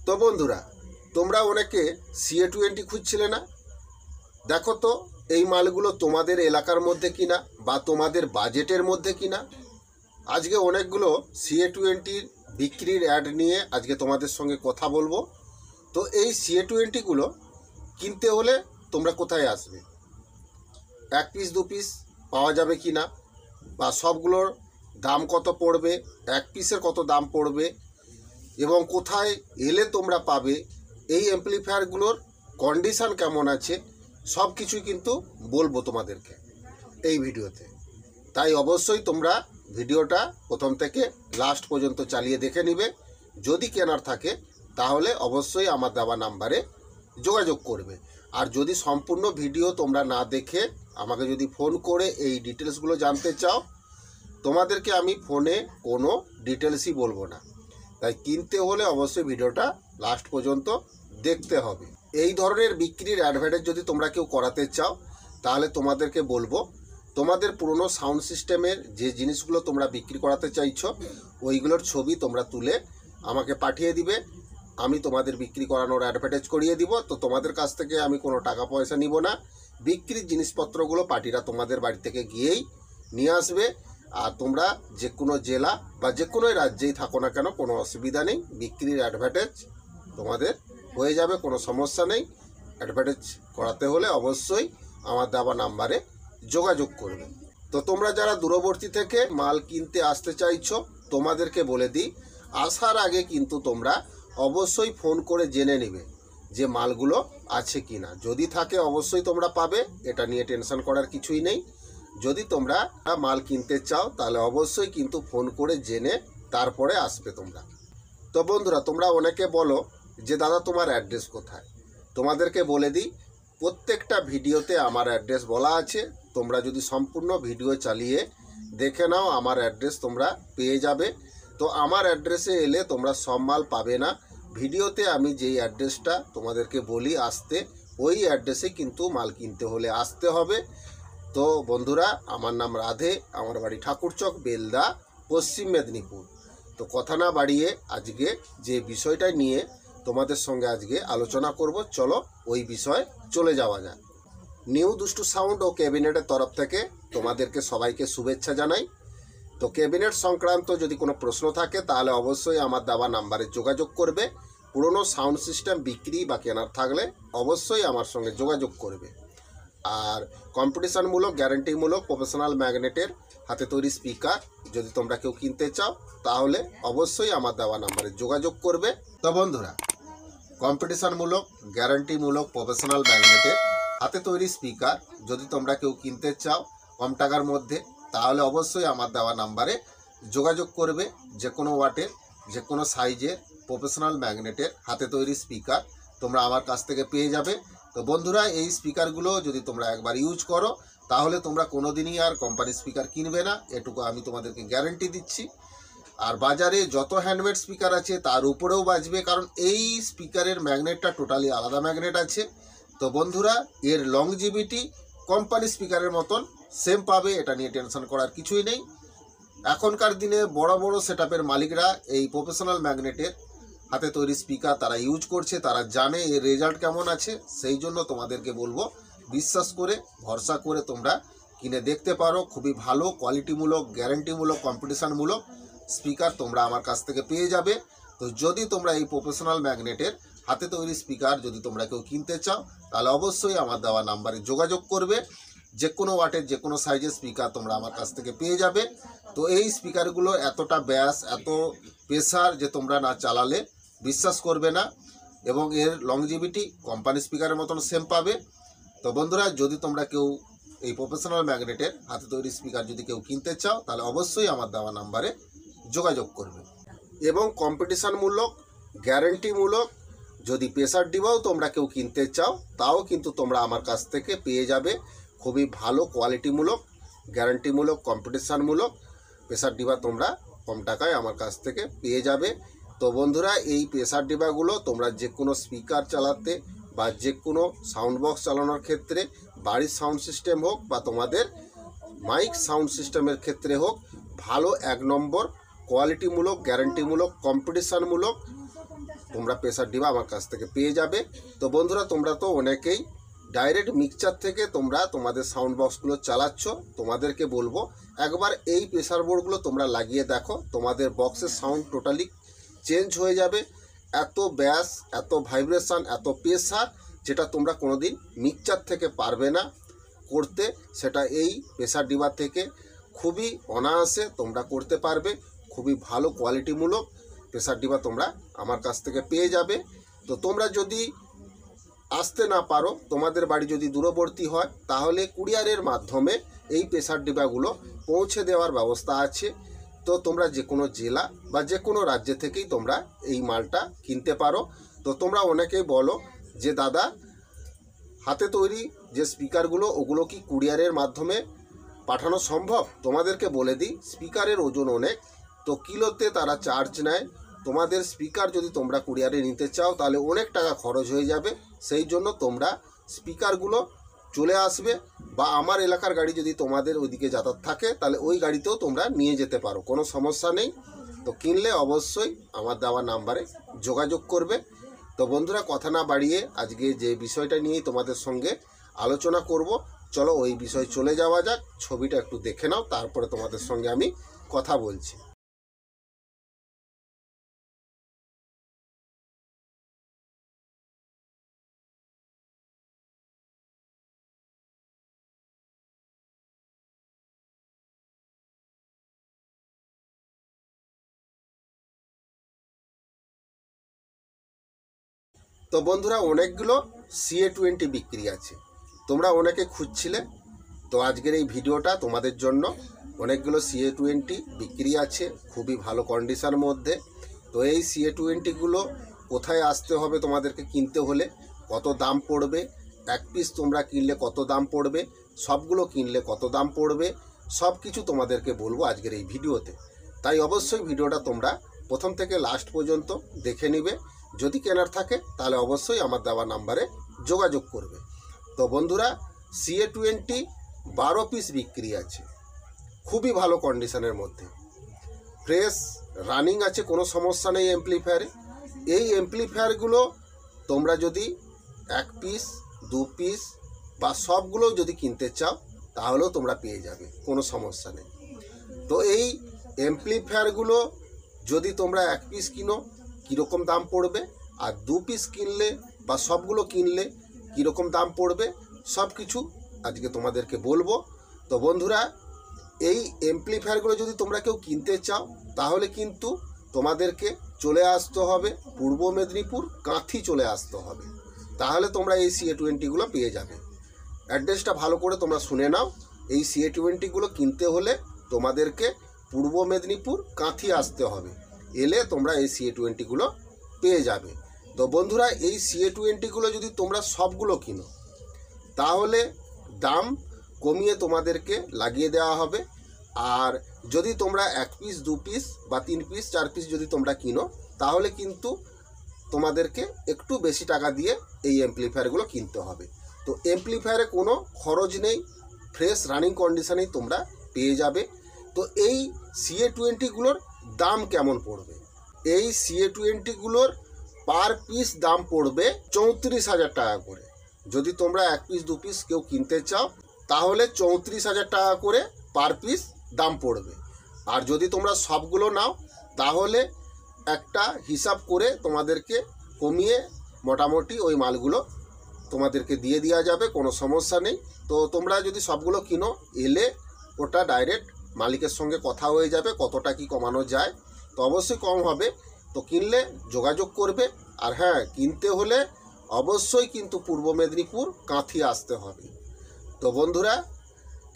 তো বন্ধুরা, তোমরা অনেকে CA20 খুঁজছিলে না? দেখো তো এই মালগুলো তোমাদের এলাকার মধ্যে কিনা বা তোমাদের বাজেটের মধ্যে কিনা। আজকে অনেকগুলো CA20 বিক্রির অ্যাড নিয়ে আজকে তোমাদের সঙ্গে কথা বলবো। তো এই CA20গুলো কিনতে হলে তোমরা কোথায় আসবে, এক পিস দু পিস পাওয়া যাবে কি না, বা সবগুলোর দাম কত পড়বে, এক পিসের কত দাম পড়বে, এবং কোথায় এলে তোমরা পাবে, এই অ্যাম্প্লিফায়ারগুলোর কন্ডিশান কেমন আছে, সব কিছুই কিন্তু বলবো তোমাদেরকে এই ভিডিওতে। তাই অবশ্যই তোমরা ভিডিওটা প্রথম থেকে লাস্ট পর্যন্ত চালিয়ে দেখে নিবে। যদি কেনার থাকে তাহলে অবশ্যই আমার দেওয়া নাম্বারে যোগাযোগ করবে। আর যদি সম্পূর্ণ ভিডিও তোমরা না দেখে আমাকে যদি ফোন করে এই ডিটেলসগুলো জানতে চাও, তোমাদেরকে আমি ফোনে কোনো ডিটেলসই বলবো না। তাই কিনতে হলে অবশ্যই ভিডিওটা লাস্ট পর্যন্ত দেখতে হবে। এই ধরনের বিক্রির অ্যাডভার্টাইজ যদি তোমরা কেউ করাতে চাও তাহলে তোমাদেরকে বলবো, তোমাদের পুরনো সাউন্ড সিস্টেমের যে জিনিসগুলো তোমরা বিক্রি করাতে চাইছো ওইগুলোর ছবি তোমরা তুলে আমাকে পাঠিয়ে দিবে। আমি তোমাদের বিক্রি করানোর অ্যাডভার্টাইজ করিয়ে দিব। তো তোমাদের কাছ থেকে আমি কোনো টাকা পয়সা নিব না। বিক্রির জিনিসপত্রগুলো পার্টিরা তোমাদের বাড়ি থেকে গিয়েই নিয়ে আসবে। আর তোমরা যে কোনো জেলা বা যে কোনো রাজ্যেই থাকো না কেন, কোনো অসুবিধা নেই, বিক্রির অ্যাডভার্টাইজ তোমাদের হয়ে যাবে, কোনো সমস্যা নেই। অ্যাডভার্টাইজ করাতে হলে অবশ্যই আমার দেওয়া নাম্বারে যোগাযোগ করবে। তো তোমরা যারা দূরবর্তী থেকে মাল কিনতে আসতে চাইছো, তোমাদেরকে বলে দিই, আসার আগে কিন্তু তোমরা অবশ্যই ফোন করে জেনে নেবে যে মালগুলো আছে কি না। যদি থাকে অবশ্যই তোমরা পাবে, এটা নিয়ে টেনশন করার কিছুই নেই। যদি তোমরা মাল কিনতে চাও তাহলে অবশ্যই কিন্তু ফোন করে জেনে তারপরে আসবে তোমরা। তো বন্ধুরা, তোমরা অনেকে বলো যে দাদা তোমার অ্যাড্রেস কোথায়। তোমাদেরকে বলে দিই, প্রত্যেকটা ভিডিওতে আমার অ্যাড্রেস বলা আছে। তোমরা যদি সম্পূর্ণ ভিডিও চালিয়ে দেখে নাও আমার অ্যাড্রেস তোমরা পেয়ে যাবে। তো আমার অ্যাড্রেসে এলে তোমরা সব মাল পাবে না। ভিডিওতে আমি যেই অ্যাড্রেসটা তোমাদেরকে বলি আসতে, ওই অ্যাড্রেসে কিন্তু মাল কিনতে হলে আসতে হবে। তো বন্ধুরা, আমার নাম রাধে, আমার বাড়ি ঠাকুরচক, বেলদা, পশ্চিম মেদিনীপুর। তো কথা না বাড়িয়ে আজকে যে বিষয়টা নিয়ে তোমাদের সঙ্গে আজকে আলোচনা করব, চলো ওই বিষয়ে চলে যাওয়া যাক। নিউ দুষ্টু সাউন্ড ও ক্যাবিনেটের তরফ থেকে তোমাদেরকে সবাইকে শুভেচ্ছা জানাই। তো ক্যাবিনেট সংক্রান্ত যদি কোনো প্রশ্ন থাকে তাহলে অবশ্যই আমার দেওয়া নাম্বারে যোগাযোগ করবে। পুরনো সাউন্ড সিস্টেম বিক্রি বা কেনার থাকলে অবশ্যই আমার সঙ্গে যোগাযোগ করবে। আর কম্পিটিশানমূলক, গ্যারান্টিমূলক প্রফেশনাল ম্যাগনেটের হাতে তৈরি স্পিকার যদি তোমরা কেউ কিনতে চাও তাহলে অবশ্যই আমার দেওয়া নাম্বারে যোগাযোগ করবে। তো বন্ধুরা, কম্পিটিশানমূলক, গ্যারান্টিমূলক প্রফেশনাল ম্যাগনেটের হাতে তৈরি স্পিকার যদি তোমরা কেউ কিনতে চাও কম টাকার মধ্যে, তাহলে অবশ্যই আমার দেওয়া নাম্বারে যোগাযোগ করবে। যে কোনো ওয়াটের, যে কোনো সাইজের প্রফেশনাল ম্যাগনেটের হাতে তৈরি স্পিকার তোমরা আমার কাছ থেকে পেয়ে যাবে। তো বন্ধুরা, এই স্পিকারগুলো যদি তোমরা একবার ইউজ করো তাহলে তোমরা কোনো দিনই আর কোম্পানির স্পিকার কিনবে না, এটুকু আমি তোমাদেরকে গ্যারেন্টি দিচ্ছি। আর বাজারে যত হ্যান্ডমেড স্পিকার আছে তার উপরেও বাজবে, কারণ এই স্পিকারের ম্যাগনেটটা টোটালি আলাদা ম্যাগনেট আছে। তো বন্ধুরা, এর লংজিভিটি কোম্পানি স্পিকারের মতন সেম পাবে, এটা নিয়ে টেনশন করার কিছুই নেই। এখনকার দিনে বড় বড় সেটআপের মালিকরা এই প্রফেশনাল ম্যাগনেটের হাতে তৈরি স্পিকার তারা ইউজ করছে, তারা জানে এর রেজাল্ট কেমন আছে। সেই জন্য তোমাদেরকে বলবো, বিশ্বাস করে ভরসা করে তোমরা কিনে দেখতে পারো। খুবই ভালো কোয়ালিটিমূলক, গ্যারান্টিমূলক, কম্পিটিশানমূলক স্পিকার তোমরা আমার কাছ থেকে পেয়ে যাবে। তো যদি তোমরা এই প্রফেশনাল ম্যাগনেটের হাতে তৈরি স্পিকার যদি তোমরা কেউ কিনতে চাও তাহলে অবশ্যই আমার দেওয়া নাম্বারে যোগাযোগ করবে। যে কোনো ওয়াটের, যে কোনো সাইজের স্পিকার তোমরা আমার কাছ থেকে পেয়ে যাবে। তো এই স্পিকারগুলো এতটা ব্যাস, এত প্রেসার যে তোমরা না চালালে বিশ্বাস করবে না, এবং এর লংজিভিটি কোম্পানি স্পিকারের মতন সেম পাবে। তো বন্ধুরা, যদি তোমরা কেউ এই প্রফেশনাল ম্যাগনেটের হাতে তৈরি স্পিকার যদি কেউ কিনতে চাও তাহলে অবশ্যই আমার দেওয়া নাম্বারে যোগাযোগ করবে। এবং কম্পিটিশানমূলক, গ্যারেন্টিমূলক যদি প্রেসার ডিবাও তোমরা কেউ কিনতে চাও তাও কিন্তু তোমরা আমার কাছ থেকে পেয়ে যাবে। খুবই ভালো কোয়ালিটিমূলক, গ্যারান্টিমূলক, কম্পিটিশানমূলক প্রেসার ডিবা তোমরা কম টাকায় আমার কাছ থেকে পেয়ে যাবে। তো বন্ধুরা, এই প্রেসার ডিবাগুলো তোমরা যে কোনো স্পিকার চালাতে বা যে কোনো সাউন্ড বক্স চালানোর ক্ষেত্রে, বাড়ির সাউন্ড সিস্টেম হোক বা তোমাদের মাইক সাউন্ড সিস্টেমের ক্ষেত্রে হোক, ভালো এক নম্বর কোয়ালিটিমূলক, গ্যারান্টিমূলক, কম্পিটিশানমূলক তোমরা প্রেসার ডিবা আমার কাছ থেকে পেয়ে যাবে। তো বন্ধুরা, তোমরা তো অনেকেই ডাইরেক্ট মিক্সচার থেকে তোমরা তোমাদের সাউন্ড বক্সগুলো চালাচ্ছ। তোমাদেরকে বলবো একবার এই প্রেসার বোর্ডগুলো তোমরা লাগিয়ে দেখো, তোমাদের বক্সের সাউন্ড টোটালি চেঞ্জ হয়ে যাবে। এত ব্যাস, এত ভাইব্রেশন, এত প্রেসার, যেটা তোমরা কোনোদিন মিক্সচার থেকে পারবে না করতে, সেটা এই প্রেসার ডিবা থেকে খুবই অনায়াসে তোমরা করতে পারবে। খুবই ভালো কোয়ালিটিমূলক প্রেসার ডিবা তোমরা আমার কাছ থেকে পেয়ে যাবে। তো তোমরা যদি আসতে না পারো, তোমাদের বাড়ি যদি দূরবর্তী হয়, তাহলে কুরিয়ারের মাধ্যমে এই প্রেসার ডিবাগুলো পৌঁছে দেওয়ার ব্যবস্থা আছে। তো তোমরা যে কোনো জেলা বা যে কোনো রাজ্য থেকেই তোমরা এই মালটা কিনতে পারো। তো তোমরা অনেকেই বলো যে দাদা, হাতে তৈরি যে স্পিকারগুলো ওগুলো কি কুরিয়ারের মাধ্যমে পাঠানো সম্ভব? তোমাদেরকে বলে দিই, স্পিকারের ওজন অনেক, তো কিলোতে তারা চার্জ নেয়। তোমাদের স্পিকার যদি তোমরা কুরিয়ারে নিতে চাও তাহলে অনেক টাকা খরচ হয়ে যাবে। সেই জন্য তোমরা স্পিকারগুলো চলে আসবে, বা আমার এলাকার গাড়ি যদি তোমাদের ওইদিকে যাতায়াত থাকে তাহলে ওই গাড়িতেও তোমরা নিয়ে যেতে পারো, কোনো সমস্যা নেই। তো কিনলে অবশ্যই আমার দেওয়া নাম্বারে যোগাযোগ করবে। তো বন্ধুরা, কথা না বাড়িয়ে আজকে যে বিষয়টা নিয়েই তোমাদের সঙ্গে আলোচনা করব, চলো ওই বিষয়ে চলে যাওয়া যাক। ছবিটা একটু দেখে নাও, তারপরে তোমাদের সঙ্গে আমি কথা বলছি। তো বন্ধুরা, অনেকগুলো CA20 বিক্রি আছে, তোমরা অনেকে খুঁজছিলে। তো আজকের এই ভিডিওটা তোমাদের জন্য। অনেকগুলো CA20 বিক্রি আছে খুবই ভালো কন্ডিশনের মধ্যে। তো এই CA20গুলো কোথায় আসতে হবে, তোমাদেরকে কিনতে হলে কত দাম পড়বে, এক পিস তোমরা কিনলে কত দাম পড়বে, সবগুলো কিনলে কত দাম পড়বে, সব কিছু তোমাদেরকে বলবো আজকের এই ভিডিওতে। তাই অবশ্যই ভিডিওটা তোমরা প্রথম থেকে লাস্ট পর্যন্ত দেখে নিবে। যদি কেনার থাকে তাহলে অবশ্যই আমার দেওয়া নাম্বারে যোগাযোগ করবে। তো বন্ধুরা, CA20 12 পিস বিক্রি আছে, খুবই ভালো কন্ডিশনের মধ্যে, ফ্রেশ রানিং আছে, কোনো সমস্যা নেই অ্যাম্প্লিফায়ারে। এই অ্যাম্প্লিফায়ারগুলো তোমরা যদি এক পিস, দু পিস বা সবগুলো যদি কিনতে চাও তাহলেও তোমরা পেয়ে যাবে, কোনো সমস্যা নেই। তো এই অ্যাম্প্লিফায়ারগুলো যদি তোমরা এক পিস কিনো কীরকম দাম পড়বে, আর দু পিস কিনলে বা সবগুলো কিনলে কীরকম দাম পড়বে, সব কিছু আজকে তোমাদেরকে বলবো। তো বন্ধুরা, এই অ্যাম্প্লিফায়ারগুলো যদি তোমরা কেউ কিনতে চাও তাহলে কিন্তু তোমাদেরকে চলে আসতে হবে পূর্ব মেদিনীপুর, কাঁথি চলে আসতে হবে, তাহলে তোমরা এই CA20গুলো পেয়ে যাবে। অ্যাড্রেসটা ভালো করে তোমরা শুনে নাও। এই CA20গুলো কিনতে হলে তোমাদেরকে পূর্ব মেদিনীপুর, কাঁথি আসতে হবে, এলে তোমরা এই CA20গুলো পেয়ে যাবে। তো বন্ধুরা, এই CA20গুলো যদি তোমরা সবগুলো কিনো তাহলে দাম কমিয়ে তোমাদেরকে লাগিয়ে দেওয়া হবে। আর যদি তোমরা এক পিস, দু পিস বা তিন পিস, চার পিস যদি তোমরা কিনো তাহলে কিন্তু তোমাদেরকে একটু বেশি টাকা দিয়ে এই অ্যাম্প্লিফায়ারগুলো কিনতে হবে। তো অ্যাম্প্লিফায়ারে কোনো খরচ নেই, ফ্রেশ রানিং কন্ডিশনেই তোমরা পেয়ে যাবে। তো এই CA20গুলোর দাম কেমন পড়বে? এই CA20গুলোর পার পিস দাম পড়বে 34,000 টাকা করে। যদি তোমরা এক পিস, দু পিস কেউ কিনতে চাও তাহলে 34,000 টাকা করে পার পিস দাম পড়বে। আর যদি তোমরা সবগুলো নাও তাহলে একটা হিসাব করে তোমাদেরকে কমিয়ে মোটামুটি ওই মালগুলো তোমাদেরকে দিয়ে দেওয়া যাবে, কোনো সমস্যা নেই। তো তোমরা যদি সবগুলো কিনো এলে ওটা ডাইরেক্ট মালিকের সঙ্গে কথা হয়ে যাবে কতটা কি কমানো যায়। তো অবশ্যই কম হবে, তো কিনলে যোগাযোগ করবে। আর হ্যাঁ, কিনতে হলে অবশ্যই কিন্তু পূর্ব মেদিনীপুর, কাঁথি আসতে হবে। তো বন্ধুরা,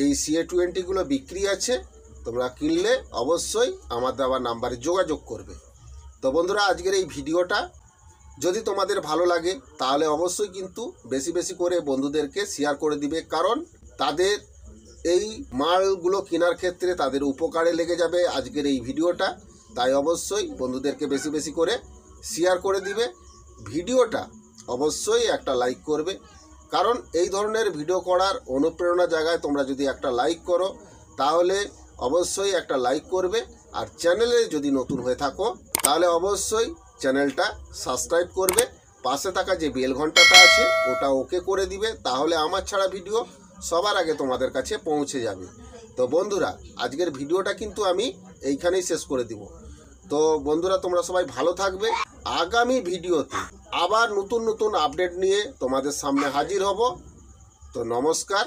এই CA20গুলো বিক্রি আছে, তোমরা কিনলে অবশ্যই আমার দেওয়া নাম্বারে যোগাযোগ করবে। তো বন্ধুরা, আজকের এই ভিডিওটা যদি তোমাদের ভালো লাগে তাহলে অবশ্যই কিন্তু বেশি বেশি করে বন্ধুদেরকে শেয়ার করে দিবে, কারণ তাদের এই মালগুলো কেনার ক্ষেত্রে তাদের উপকারে লেগে যাবে আজকের এই ভিডিওটা। তাই অবশ্যই বন্ধুদেরকে বেশি বেশি করে শেয়ার করে দিবে। ভিডিওটা অবশ্যই একটা লাইক করবে, কারণ এই ধরনের ভিডিও করার অনুপ্রেরণা জায়গায় তোমরা যদি একটা লাইক করো তাহলে অবশ্যই একটা লাইক করবে। আর চ্যানেলে যদি নতুন হয়ে থাকো তাহলে অবশ্যই চ্যানেলটা সাবস্ক্রাইব করবে, পাশে থাকা যে বেল ঘন্টাটা আছে ওটা ওকে করে দিবে, তাহলে আমার ছাড়া ভিডিও সবার আগে তোমাদের কাছে পৌঁছে যাবে। তো বন্ধুরা, আজকের ভিডিওটা কিন্তু আমি এইখানেই শেষ করে দিব। তো বন্ধুরা, তোমরা সবাই ভালো থাকবে। আগামী ভিডিওতে আবার নতুন নতুন আপডেট নিয়ে তোমাদের সামনে হাজির হব। তো নমস্কার।